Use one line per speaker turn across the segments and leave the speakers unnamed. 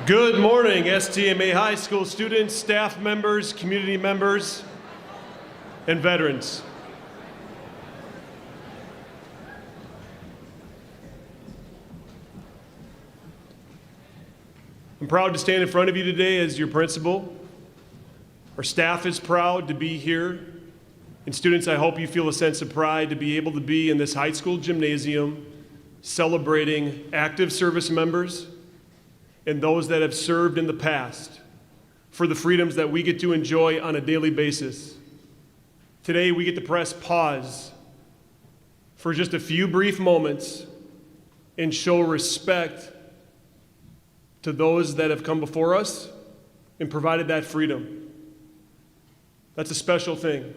Good morning, STMA High School students, staff members, community members, and veterans. I'm proud to stand in front of you today as your principal. Our staff is proud to be here. And students, I hope you feel a sense of pride to be able to be in this high school gymnasium celebrating active service members and those that have served in the past for the freedoms that we get to enjoy on a daily basis. Today, we get to press pause for just a few brief moments and show respect to those that have come before us and provided that freedom. That's a special thing.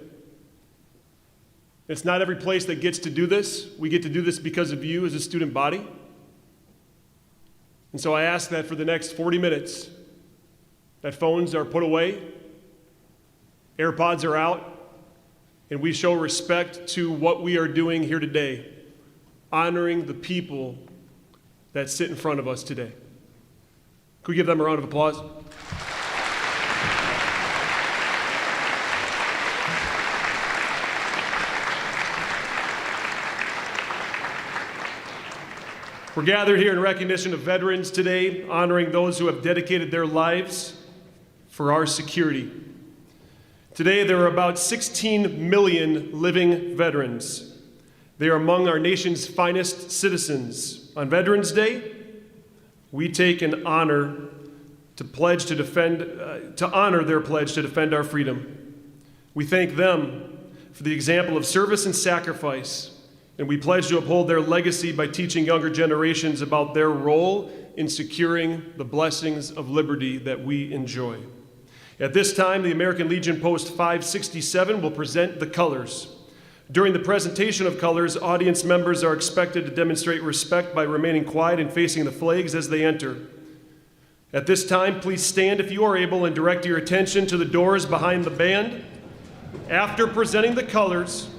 It's not every place that gets to do this. We get to do this because of you as a student body. And so I ask that for the next 40 minutes, that phones are put away, AirPods are out, and we show respect to what we are doing here today, honoring the people that sit in front of us today. Could we give them a round of applause? We're gathered here in recognition of veterans today, honoring those who have dedicated their lives for our security. Today, there are about 16 million living veterans. They are among our nation's finest citizens. On Veterans Day, we take an honor to honor their pledge to defend our freedom. We thank them for the example of service and sacrifice, and we pledge to uphold their legacy by teaching younger generations about their role in securing the blessings of liberty that we enjoy. At this time, the American Legion Post 567 will present the colors. During the presentation of colors, audience members are expected to demonstrate respect by remaining quiet and facing the flags as they enter. At this time, please stand if you are able and direct your attention to the doors behind the band. After presenting the colors,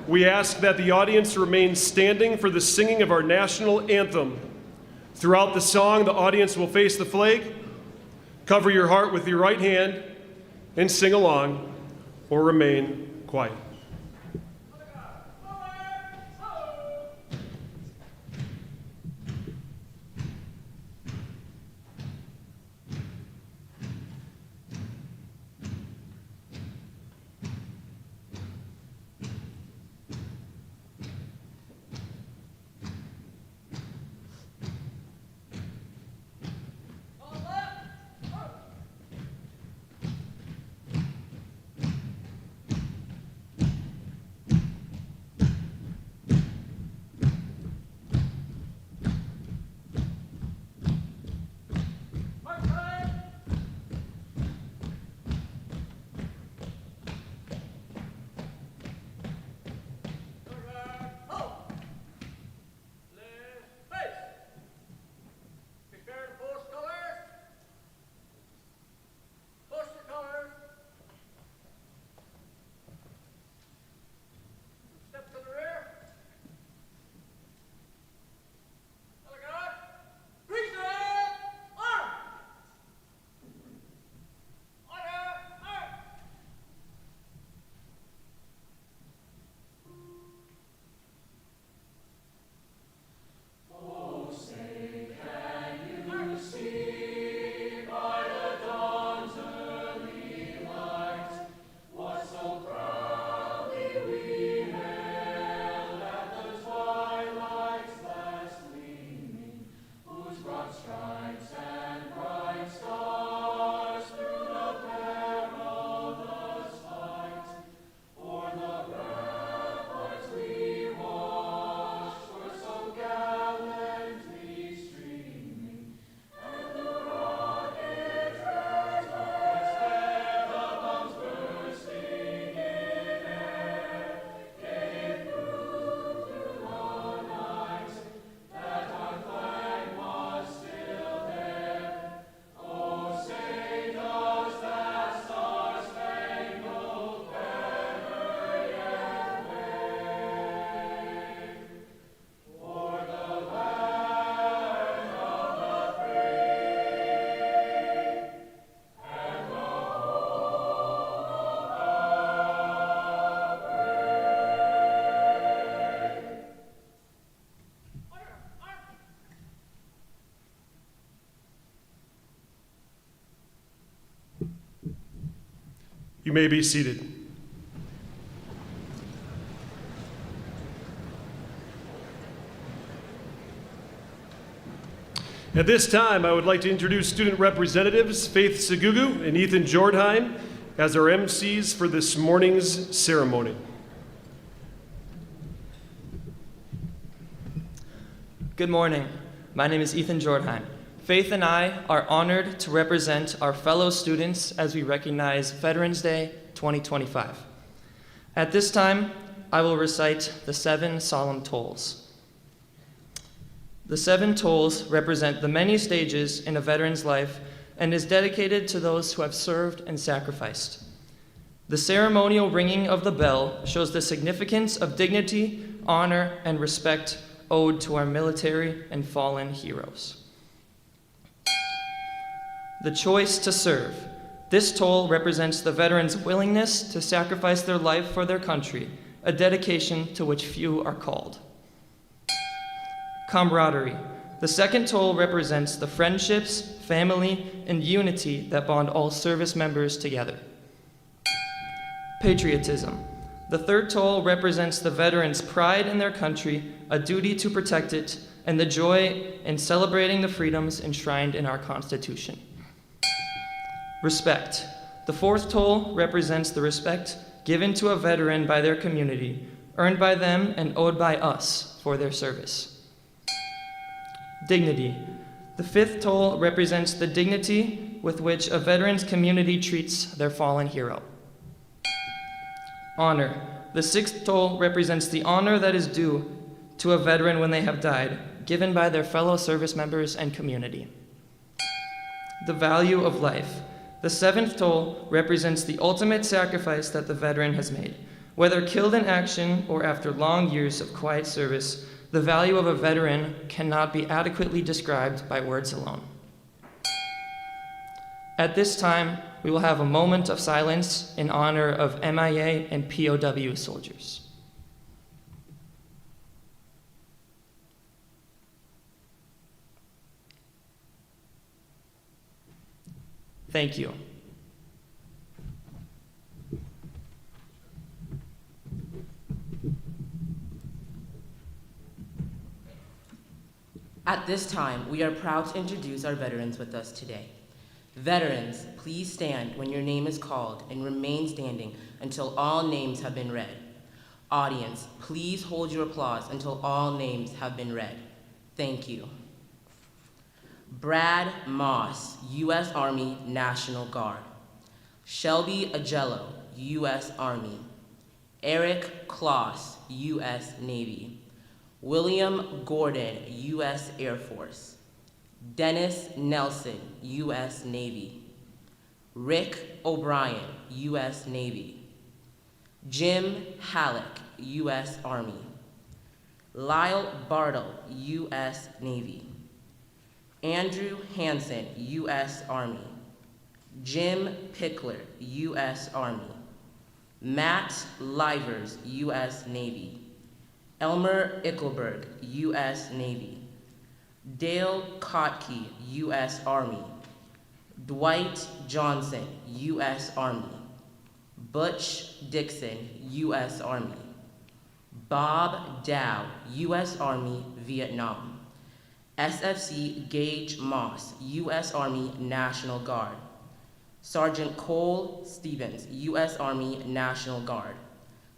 we ask that the audience remain standing for the singing of our national anthem. Throughout the song, the audience will face the flag, cover your heart with your right hand, and sing along or remain quiet. You may be seated. At this time, I would like to introduce student representatives Faith Segugu and Ethan Jordheim as our MCs for this morning's ceremony.
Good morning. My name is Ethan Jordheim. Faith and I are honored to represent our fellow students as we recognize Veterans Day 2025. At this time, I will recite the 7 solemn tolls. The 7 tolls represent the many stages in a veteran's life and is dedicated to those who have served and sacrificed. The ceremonial ringing of the bell shows the significance of dignity, honor, and respect owed to our military and fallen heroes. The choice to serve. This toll represents the veterans' willingness to sacrifice their life for their country, a dedication to which few are called. Camaraderie. The second toll represents the friendships, family, and unity that bond all service members together. Patriotism. The third toll represents the veterans' pride in their country, a duty to protect it, and the joy in celebrating the freedoms enshrined in our Constitution. Respect. The fourth toll represents the respect given to a veteran by their community, earned by them and owed by us for their service. Dignity. The fifth toll represents the dignity with which a veteran's community treats their fallen hero. Honor. The sixth toll represents the honor that is due to a veteran when they have died, given by their fellow service members and community. The value of life. The seventh toll represents the ultimate sacrifice that the veteran has made. Whether killed in action or after long years of quiet service, the value of a veteran cannot be adequately described by words alone. At this time, we will have a moment of silence in honor of MIA and POW soldiers. Thank you.
At this time, we are proud to introduce our veterans with us today. Veterans, please stand when your name is called and remain standing until all names have been read. Audience, please hold your applause until all names have been read. Thank you. Brad Moss, U.S. Army National Guard. Shelby Agello, U.S. Army. Eric Kloss, U.S. Navy. William Gordon, U.S. Air Force. Dennis Nelson, U.S. Navy. Rick O'Brien, U.S. Navy. Jim Halleck, U.S. Army. Lyle Bartle, U.S. Navy. Andrew Hansen, U.S. Army. Jim Pickler, U.S. Army. Matt Livers, U.S. Navy. Elmer Ickelberg, U.S. Navy. Dale Kotke, U.S. Army. Dwight Johnson, U.S. Army. Butch Dixon, U.S. Army. Bob Dow, U.S. Army, Vietnam. SFC Gage Moss, U.S. Army National Guard. Sergeant Cole Stevens, U.S. Army National Guard.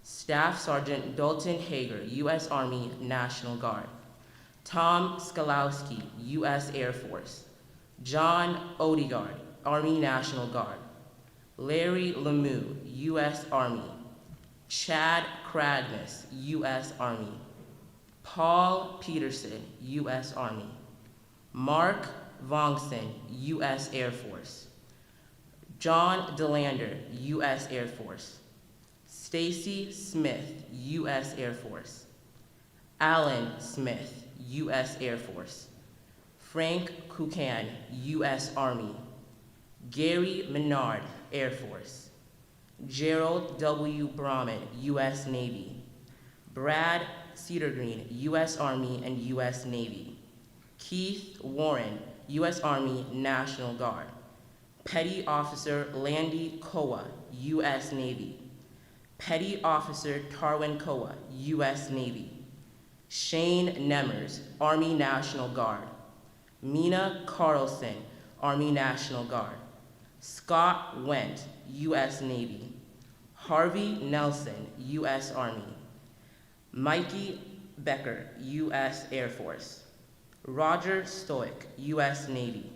Staff Sergeant Dalton Hager, U.S. Army National Guard. Tom Skalowski, U.S. Air Force. John Odegaard, Army National Guard. Larry Lemieux, U.S. Army. Chad Cragnes, U.S. Army. Paul Peterson, U.S. Army. Mark Vongson, U.S. Air Force. John DeLander, U.S. Air Force. Stacy Smith, U.S. Air Force. Alan Smith, U.S. Air Force. Frank Kukan, U.S. Army. Gary Menard, Air Force. Gerald W. Brahman, U.S. Navy. Brad Cedargreen, U.S. Army and U.S. Navy. Keith Warren, U.S. Army National Guard. Petty Officer Landy Koa, U.S. Navy. Petty Officer Tarwin Koa, U.S. Navy. Shane Nemers, Army National Guard. Mina Carlson, Army National Guard. Scott Wendt, U.S. Navy. Harvey Nelson, U.S. Army. Mikey Becker, U.S. Air Force. Roger Stoic, U.S. Navy.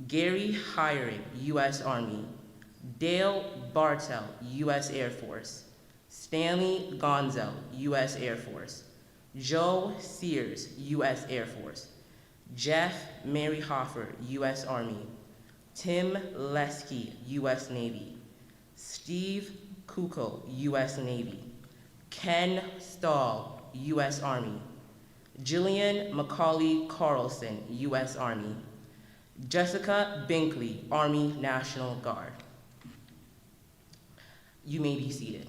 Gary Hiring, U.S. Army. Dale Bartel, U.S. Air Force. Stanley Gonzel, U.S. Air Force. Joe Sears, U.S. Air Force. Jeff Mary Hoffer, U.S. Army. Tim Lesky, U.S. Navy. Steve Kuko, U.S. Navy. Ken Stahl, U.S. Army. Jillian McCauley Carlson, U.S. Army. Jessica Binkley, Army National Guard. You may be seated.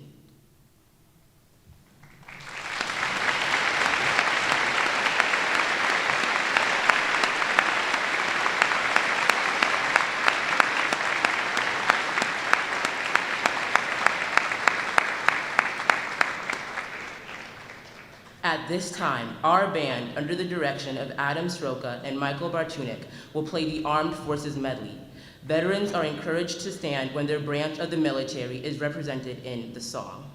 At this time, our band, under the direction of Adam Sroka and Michael Bartunik, will play the Armed Forces Medley. Veterans are encouraged to stand when their branch of the military is represented in the song.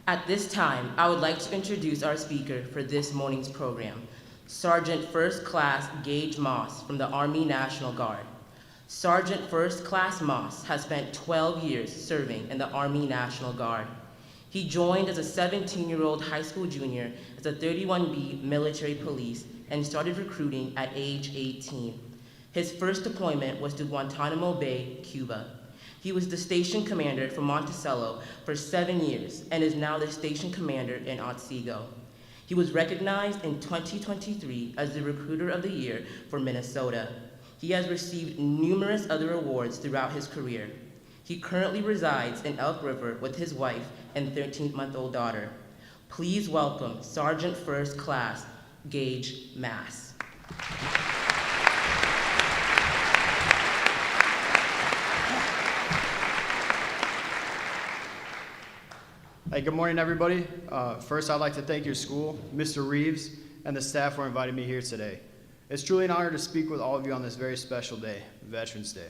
At this time, I would like to introduce our speaker for this morning's program, Sergeant First Class Gage Moss from the Army National Guard. Sergeant First Class Moss has spent 12 years serving in the Army National Guard. He joined as a 17-year-old high school junior as a 31B military police and started recruiting at age 18. His first deployment was to Guantanamo Bay, Cuba. He was the station commander for Monticello for 7 years and is now the station commander in Otsego. He was recognized in 2023 as the Recruiter of the Year for Minnesota. He has received numerous other awards throughout his career. He currently resides in Elk River with his wife and 13-month-old daughter. Please welcome Sergeant First Class Gage Mass.
Hey, good morning, everybody. First, I'd like to thank your school, Mr. Reeves, and the staff for inviting me here today. It's truly an honor to speak with all of you on this very special day, Veterans Day,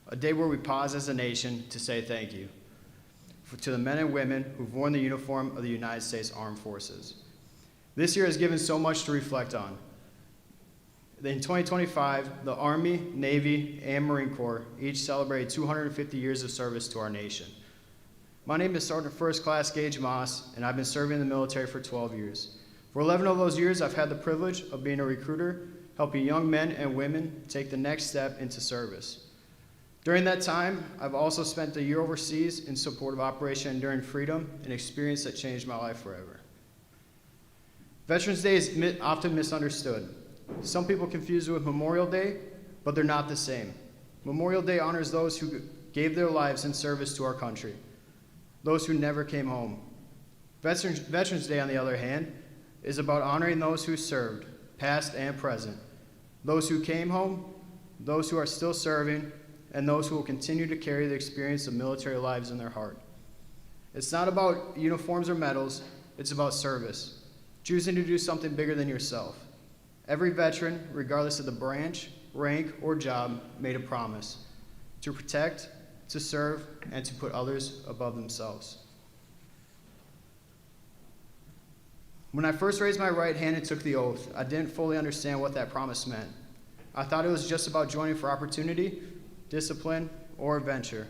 a day where we pause as a nation to say thank you to the men and women who've worn the uniform of the United States Armed Forces. This year has given so much to reflect on. In 2025, the Army, Navy, and Marine Corps each celebrated 250 years of service to our nation. My name is Sergeant First Class Gage Moss, and I've been serving in the military for 12 years. For 11 of those years, I've had the privilege of being a recruiter, helping young men and women take the next step into service. During that time, I've also spent a year overseas in support of Operation Enduring Freedom, an experience that changed my life forever. Veterans Day is often misunderstood. Some people confuse it with Memorial Day, but they're not the same. Memorial Day honors those who gave their lives in service to our country, those who never came home. Veterans Day, on the other hand, is about honoring those who served, past and present, those who came home, those who are still serving, and those who will continue to carry the experience of military lives in their heart. It's not about uniforms or medals, it's about service, choosing to do something bigger than yourself. Every veteran, regardless of the branch, rank, or job, made a promise to protect, to serve, and to put others above themselves. When I first raised my right hand and took the oath, I didn't fully understand what that promise meant. I thought it was just about joining for opportunity, discipline, or adventure.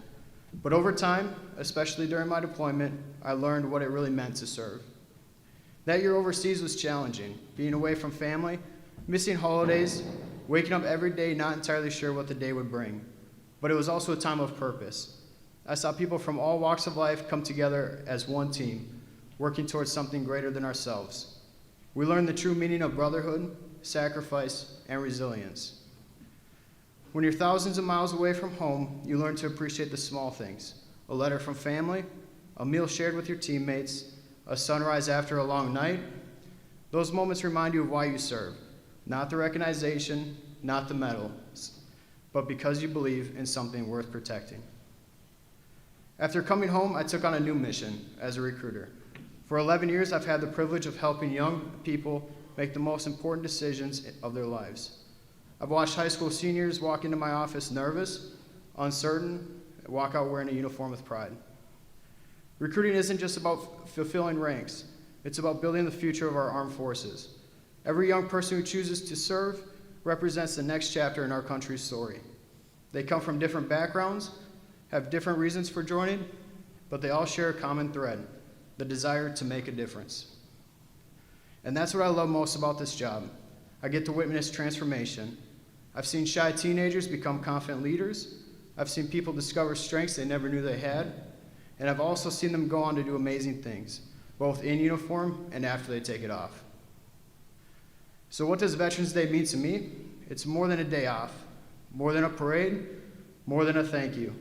But over time, especially during my deployment, I learned what it really meant to serve. That year overseas was challenging, being away from family, missing holidays, waking up every day not entirely sure what the day would bring. But it was also a time of purpose. I saw people from all walks of life come together as one team, working towards something greater than ourselves. We learned the true meaning of brotherhood, sacrifice, and resilience. When you're thousands of miles away from home, you learn to appreciate the small things: a letter from family, a meal shared with your teammates, a sunrise after a long night. Those moments remind you of why you serve, not the recognition, not the medals, but because you believe in something worth protecting. After coming home, I took on a new mission as a recruiter. For 11 years, I've had the privilege of helping young people make the most important decisions of their lives. I've watched high school seniors walk into my office nervous, uncertain, and walk out wearing a uniform with pride. Recruiting isn't just about fulfilling ranks. It's about building the future of our armed forces. Every young person who chooses to serve represents the next chapter in our country's story. They come from different backgrounds, have different reasons for joining, but they all share a common thread: the desire to make a difference. And that's what I love most about this job. I get to witness transformation. I've seen shy teenagers become confident leaders. I've seen people discover strengths they never knew they had. And I've also seen them go on to do amazing things, both in uniform and after they take it off. So what does Veterans Day mean to me? It's more than a day off, more than a parade, more than a thank you.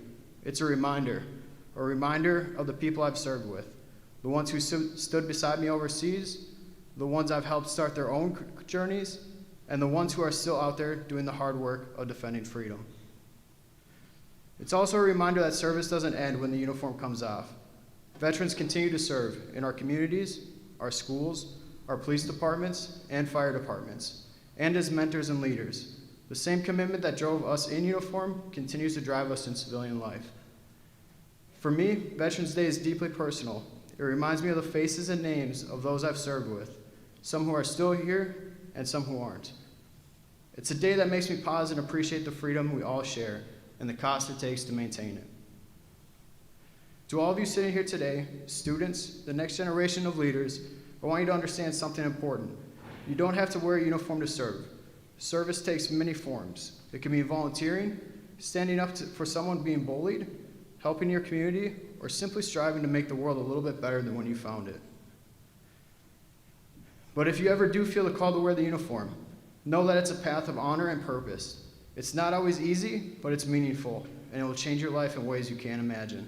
It's a reminder of the people I've served with, the ones who stood beside me overseas, the ones I've helped start their own journeys, and the ones who are still out there doing the hard work of defending freedom. It's also a reminder that service doesn't end when the uniform comes off. Veterans continue to serve in our communities, our schools, our police departments, and fire departments, and as mentors and leaders. The same commitment that drove us in uniform continues to drive us in civilian life. For me, Veterans Day is deeply personal. It reminds me of the faces and names of those I've served with, some who are still here and some who aren't. It's a day that makes me pause and appreciate the freedom we all share and the cost it takes to maintain it. To all of you sitting here today, students, the next generation of leaders, I want you to understand something important. You don't have to wear a uniform to serve. Service takes many forms. It can be volunteering, standing up for someone being bullied, helping your community, or simply striving to make the world a little bit better than when you found it. But if you ever do feel the call to wear the uniform, know that it's a path of honor and purpose. It's not always easy, but it's meaningful, and it will change your life in ways you can't imagine.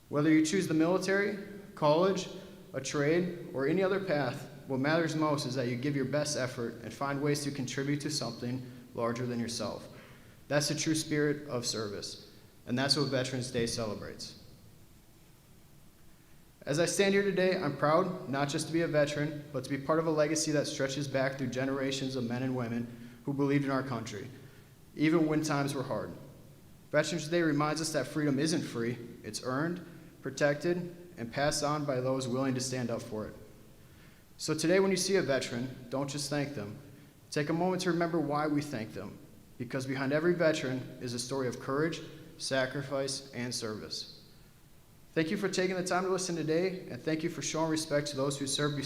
Whether you choose the military, college, a trade, or any other path, what matters most is that you give your best effort and find ways to contribute to something larger than yourself. That's the true spirit of service, and that's what Veterans Day celebrates. As I stand here today, I'm proud not just to be a veteran, but to be part of a legacy that stretches back through generations of men and women who believed in our country, even when times were hard. Veterans Day reminds us that freedom isn't free, it's earned, protected, and passed on by those willing to stand up for it. So today when you see a veteran, don't just thank them. Take a moment to remember why we thank them, because behind every veteran is a story of courage, sacrifice, and service. Thank you for taking the time to listen today, and thank you for showing respect to those who served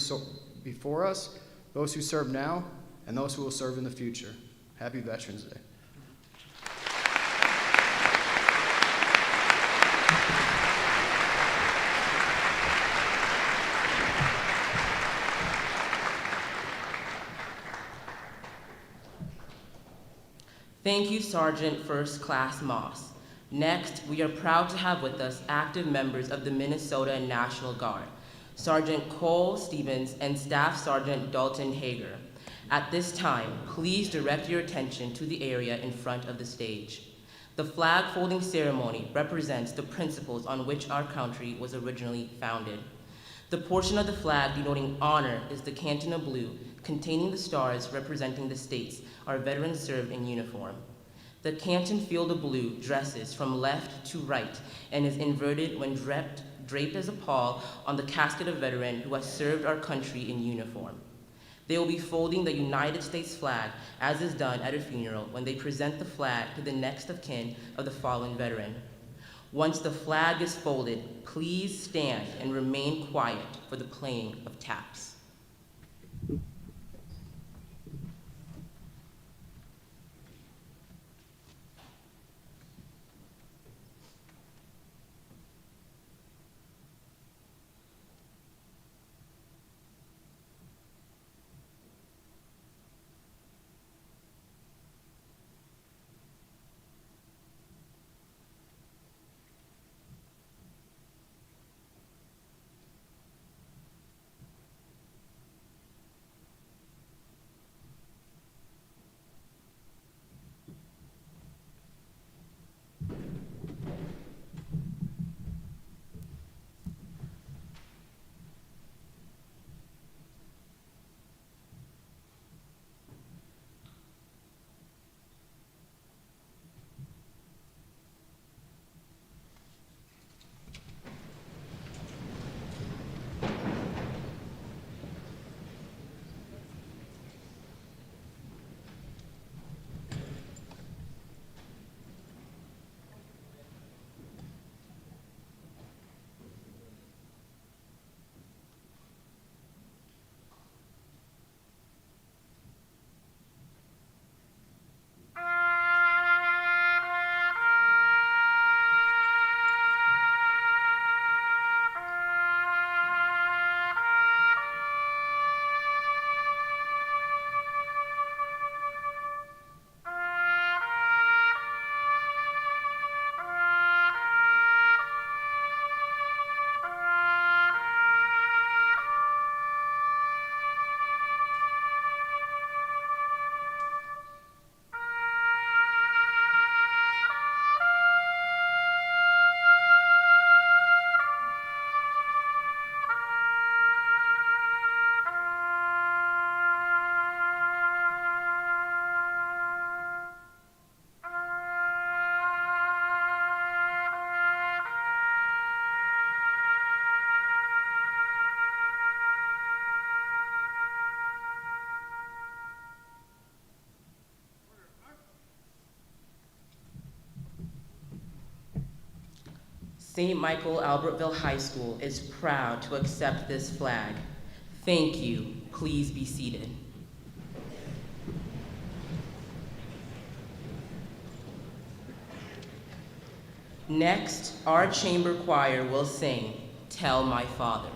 before us, those who serve now, and those who will serve in the future. Happy Veterans Day.
Thank you, Sergeant First Class Moss. Next, we are proud to have with us active members of the Minnesota National Guard, Sergeant Cole Stevens and Staff Sergeant Dalton Hager. At this time, please direct your attention to the area in front of the stage. The flag folding ceremony represents the principles on which our country was originally founded. The portion of the flag denoting honor is the canton of blue, containing the stars representing the states our veterans served in uniform. The canton field of blue dresses from left to right and is inverted when draped as a pall on the casket of a veteran who has served our country in uniform. They will be folding the United States flag, as is done at a funeral when they present the flag to the next of kin of the fallen veteran. Once the flag is folded, please stand and remain quiet for the playing of taps. St. Michael Albertville High School is proud to accept this flag. Thank you. Please be seated. Next, our chamber choir will sing, "Tell My Father."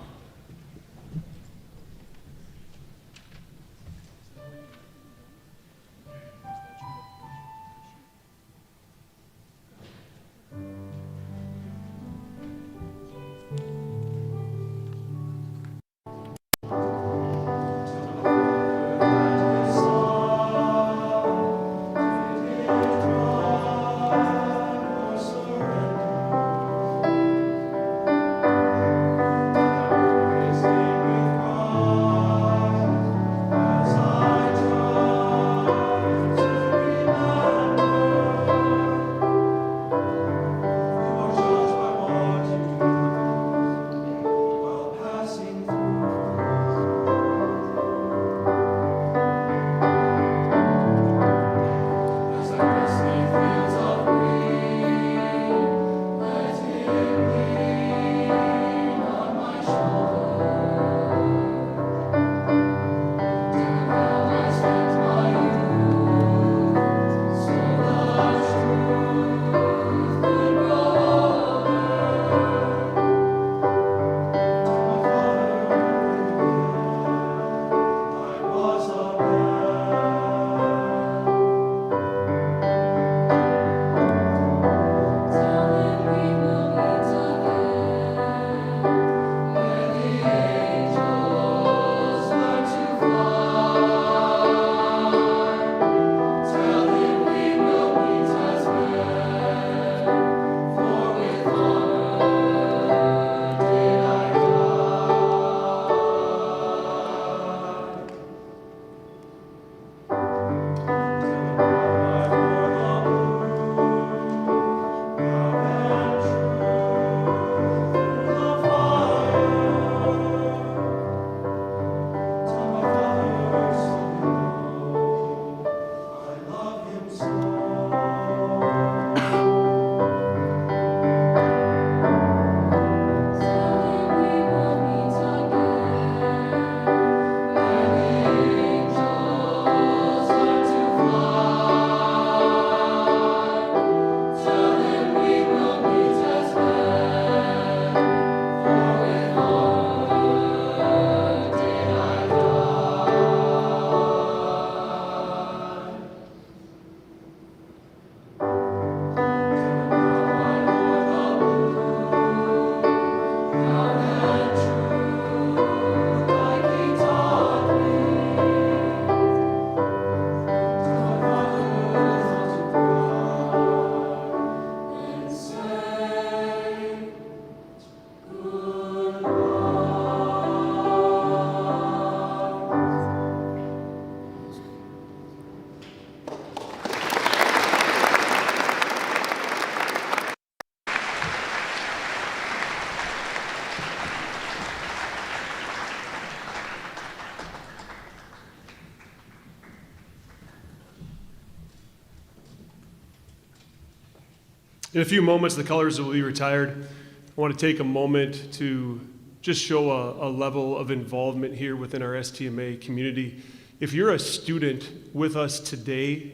In a few moments, the colors will be retired. I want to take a moment to just show a level of involvement here within our STMA community. If you're a student with us today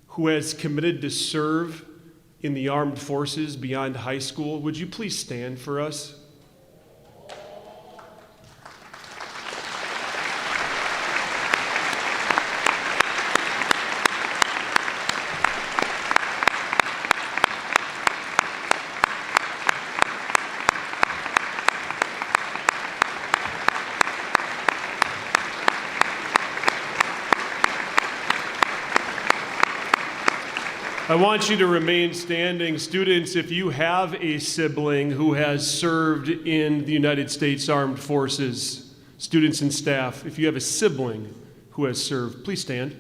who has committed to serve in the armed forces beyond high school, would you please stand for us? I want you to remain standing. Students, if you have a sibling who has served in the United States Armed Forces, students and staff, if you have a sibling who has served, please stand.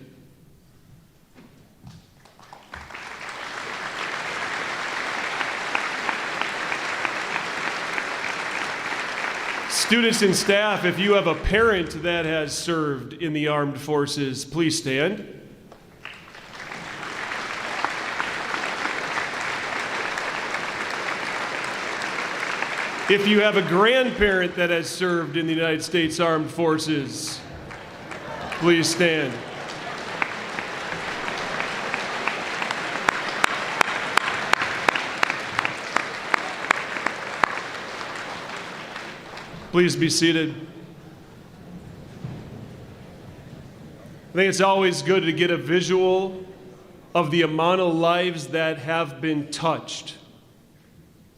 Students and staff, if you have a parent that has served in the armed forces, please stand. If you have a grandparent that has served in the United States Armed Forces, please stand. Please be seated. I think it's always good to get a visual of the amount of lives that have been touched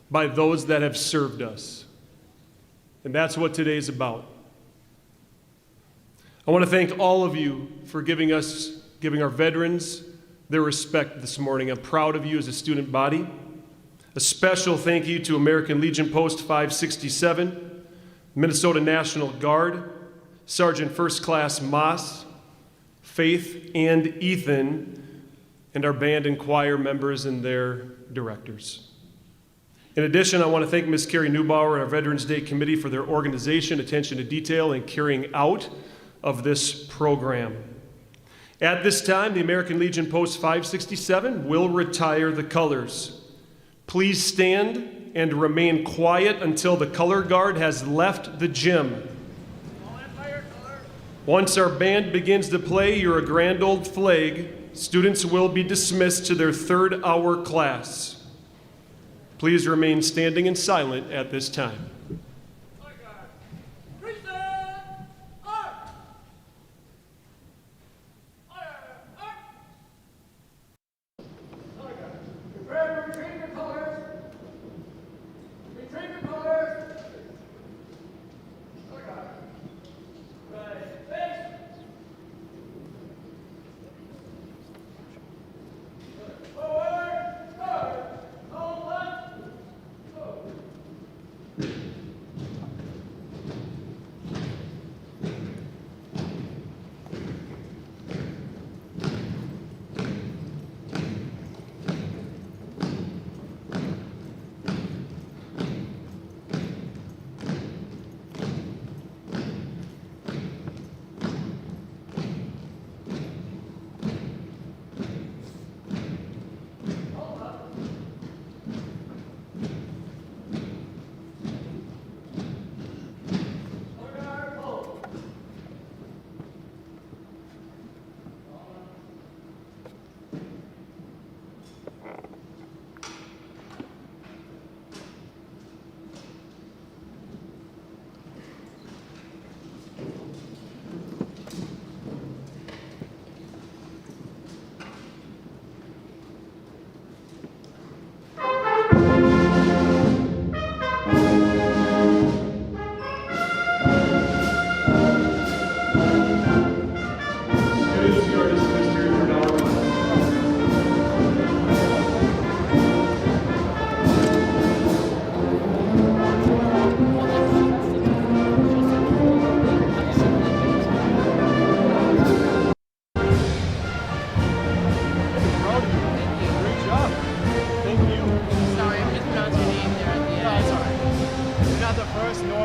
by those that have served us. And that's what today's about. I want to thank all of you for giving our veterans their respect this morning. I'm proud of you as a student body. A special thank you to American Legion Post 567, Minnesota National Guard, Sergeant First Class Moss, Faith and Ethan, and our band and choir members and their directors. In addition, I want to thank Ms. Carrie Neubauer and our Veterans Day Committee for their organization, attention to detail, and carrying out of this program. At this time, the American Legion Post 567 will retire the colors. Please stand and remain quiet until the color guard has left the gym. Once our band begins to play You're a Grand Old Flag, students will be dismissed to their third hour class. Please remain standing and silent at this time.